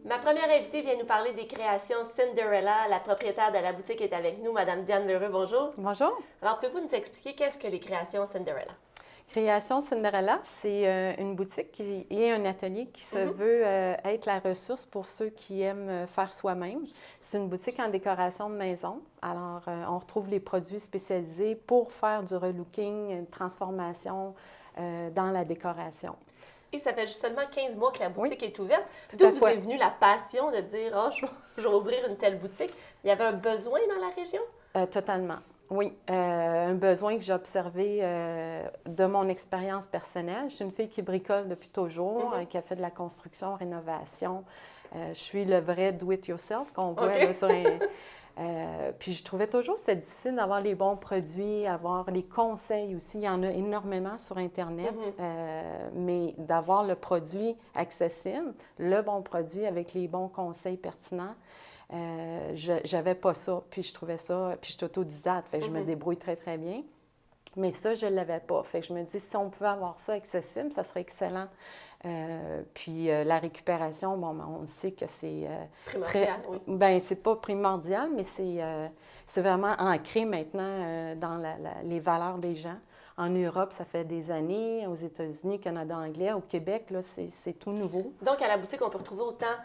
Ma première invitée vient nous parler des créations Cinderella. La propriétaire de la boutique est avec nous, Madame Diane Lheureux. Bonjour. Bonjour. Alors, pouvez-vous nous expliquer qu'est-ce que les créations Cinderella? Création Cinderella, c'est une boutique et un atelier qui se veut être la ressource pour ceux qui aiment faire soi-même. C'est une boutique en décoration de maison. Alors, on retrouve les produits spécialisés pour faire du relooking, une transformation dans la décoration. Et ça fait juste seulement 15 mois que la boutique est ouverte. Tout D'où à vous fait. est venue la passion de dire « Ah, je vais ouvrir une telle boutique ». Il y avait un besoin dans la région? Totalement. Oui, un besoin que j'ai observé de mon expérience personnelle. Je suis une fille qui bricole depuis toujours, qui a fait de la construction, rénovation. Je suis le vrai do-it-yourself qu'on voit là, sur un... puis je trouvais toujours que c'était difficile d'avoir les bons produits, avoir les conseils aussi. Il y en a énormément sur Internet, mais d'avoir le produit accessible, le bon produit avec les bons conseils pertinents. J'avais pas ça, puis je trouvais ça, puis je suis autodidacte, fait que je me débrouille très, très bien. Mais ça, je ne l'avais pas. Fait que je me dis, si on pouvait avoir ça accessible, ça serait excellent. Puis la récupération, bon, on sait que c'est primordial, oui. Bien, c'est pas primordial, mais c'est vraiment ancré maintenant dans les valeurs des gens. En Europe, ça fait des années. Aux États-Unis, Canada anglais, au Québec, là, c'est tout nouveau. Donc, à la boutique, on peut retrouver autant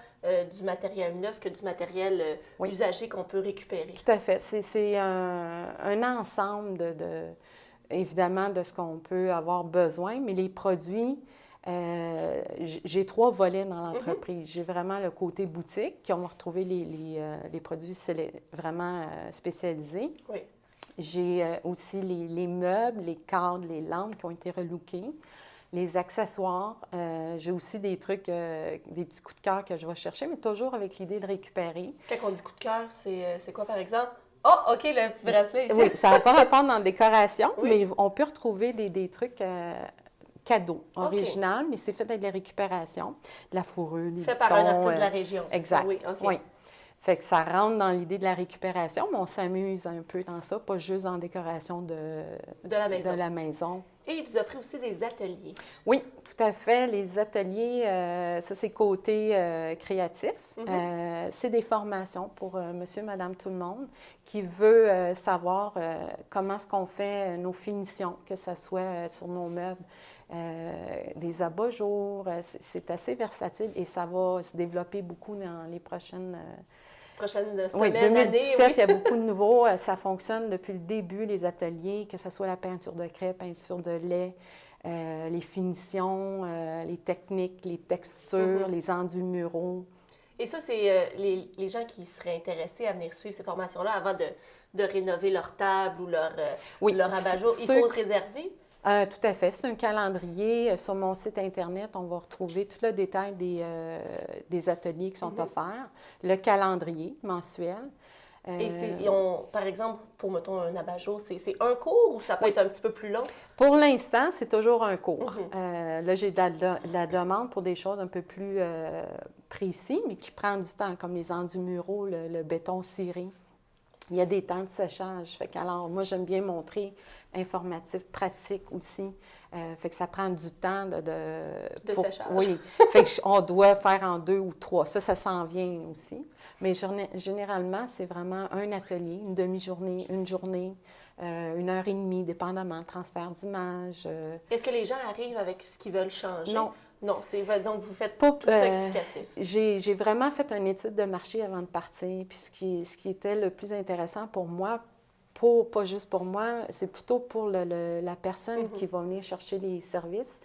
du matériel neuf que du matériel usagé qu'on peut récupérer. Tout à fait. C'est un ensemble évidemment, de ce qu'on peut avoir besoin, mais les produits, j'ai 3 volets dans l'entreprise. J'ai vraiment le côté boutique, qui on va retrouver les produits vraiment spécialisés. Oui. J'ai aussi les meubles, les cadres, les lampes qui ont été relookés, les accessoires. J'ai aussi des trucs, des petits coups de cœur que je vais chercher, mais toujours avec l'idée de récupérer. Quand on dit coup de cœur, c'est quoi par exemple? Oh, OK, le petit bracelet ici. Oui, ça n'a pas rapport dans la décoration, mais on peut retrouver des trucs cadeaux, originaux, mais c'est fait avec de la récupération, de la fourrure, des fait par un artiste de la région. région. Exact. Ça? Oui, OK. Oui. Fait que ça rentre dans l'idée de la récupération, mais on s'amuse un peu dans ça, pas juste dans la décoration de la maison. Et vous offrez aussi des ateliers. Oui, tout à fait. Les ateliers, ça, c'est côté créatif. C'est des formations pour monsieur, madame, tout le monde qui veut savoir comment est-ce qu'on fait nos finitions, que ce soit sur nos meubles, des abat-jours. C'est assez versatile et ça va se développer beaucoup dans les prochaines semaines, oui, 2017, années. Il y a beaucoup de nouveaux. Ça fonctionne depuis le début, les ateliers, que ce soit la peinture de craie, peinture de lait, les finitions, les techniques, les textures, les endus muraux. Et ça, c'est les gens qui seraient intéressés à venir suivre ces formations-là avant de rénover leur table ou leur abat-jour. Il faut réserver? Tout à fait. C'est un calendrier. Sur mon site Internet, on va retrouver tout le détail des ateliers qui sont offerts, le calendrier mensuel. Et par exemple, pour, mettons, un abat-jour, c'est un cours ou ça peut être un petit peu plus long? Pour l'instant, c'est toujours un cours. Là, j'ai de la demande pour des choses un peu plus précises, mais qui prennent du temps, comme les endus muraux, le béton ciré. Il y a des temps de séchage. Fait qu'alors, moi, j'aime bien montrer informatif, pratique aussi. Fait que ça prend du temps de séchage. Oui. Fait qu'on doit faire en 2 ou 3. Ça s'en vient aussi. Mais généralement, c'est vraiment un atelier, une demi-journée, une journée, 1h30, dépendamment, transfert d'images. Est-ce que les gens arrivent avec ce qu'ils veulent changer? Non. Non, donc vous faites tout ça explicatif. J'ai vraiment fait une étude de marché avant de partir. Puis ce qui était le plus intéressant pour moi, pas juste pour moi, c'est plutôt pour la personne qui va venir chercher les services,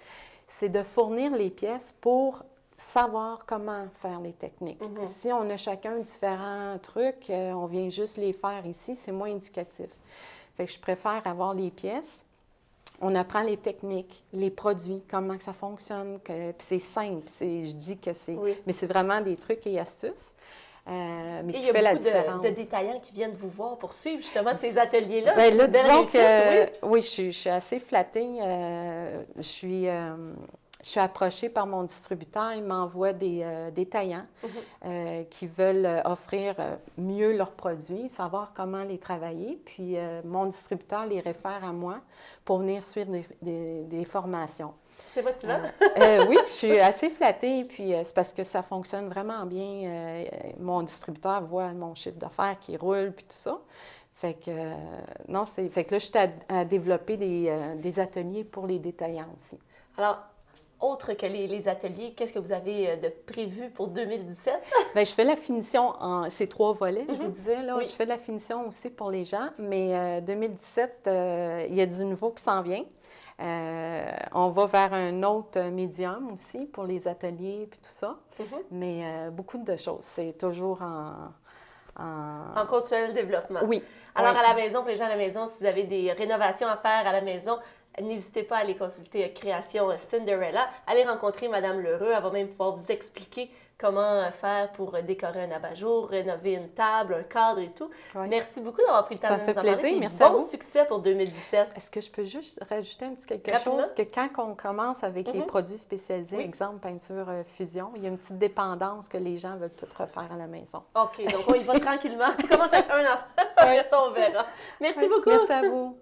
c'est de fournir les pièces pour savoir comment faire les techniques. Si on a chacun différents trucs, on vient juste les faire ici, c'est moins éducatif. Fait que je préfère avoir les pièces. On apprend les techniques, les produits, comment que ça fonctionne. Puis c'est simple. Je dis que c'est... Oui. Mais c'est vraiment des trucs et astuces. Mais qui il y a fait la beaucoup différence. de détaillants qui viennent vous voir pour suivre justement ces ateliers-là. Bien, là, disons réussite, que oui, je suis assez flattée. Je suis approchée par mon distributeur. Il m'envoie des détaillants qui veulent offrir mieux leurs produits, savoir comment les travailler. Puis mon distributeur les réfère à moi pour venir suivre des formations. C'est motivant? Oui, je suis assez flattée, puis c'est parce que ça fonctionne vraiment bien. Mon distributeur voit mon chiffre d'affaires qui roule, puis tout ça. Fait que, non, fait que là, je suis à développer des ateliers pour les détaillants aussi. Alors, autre que les ateliers, qu'est-ce que vous avez de prévu pour 2017? Bien, je fais la finition en ces 3 volets, je vous disais. Là, oui. Je fais de la finition aussi pour les gens, mais 2017, il y a du nouveau qui s'en vient. On va vers un autre médium aussi pour les ateliers puis tout ça. Mais beaucoup de choses. C'est toujours en continuel développement. Oui. Alors, oui. À la maison, pour les gens à la maison, si vous avez des rénovations à faire à la maison, n'hésitez pas à aller consulter Création Cinderella. Allez rencontrer Mme Lheureux. Elle va même pouvoir vous expliquer comment faire pour décorer un abat-jour, rénover une table, un cadre et tout. Oui. Merci beaucoup d'avoir pris le temps de nous en parler. Ça fait plaisir. Merci à vous. Bon succès pour 2017. Est-ce que je peux juste rajouter un petit quelque chose? Que quand on commence avec les produits spécialisés, exemple peinture fusion, il y a une petite dépendance que les gens veulent tout refaire à la maison. OK, donc on y va tranquillement. On commence avec un enfant, après ça on verra. Merci beaucoup. Merci à vous.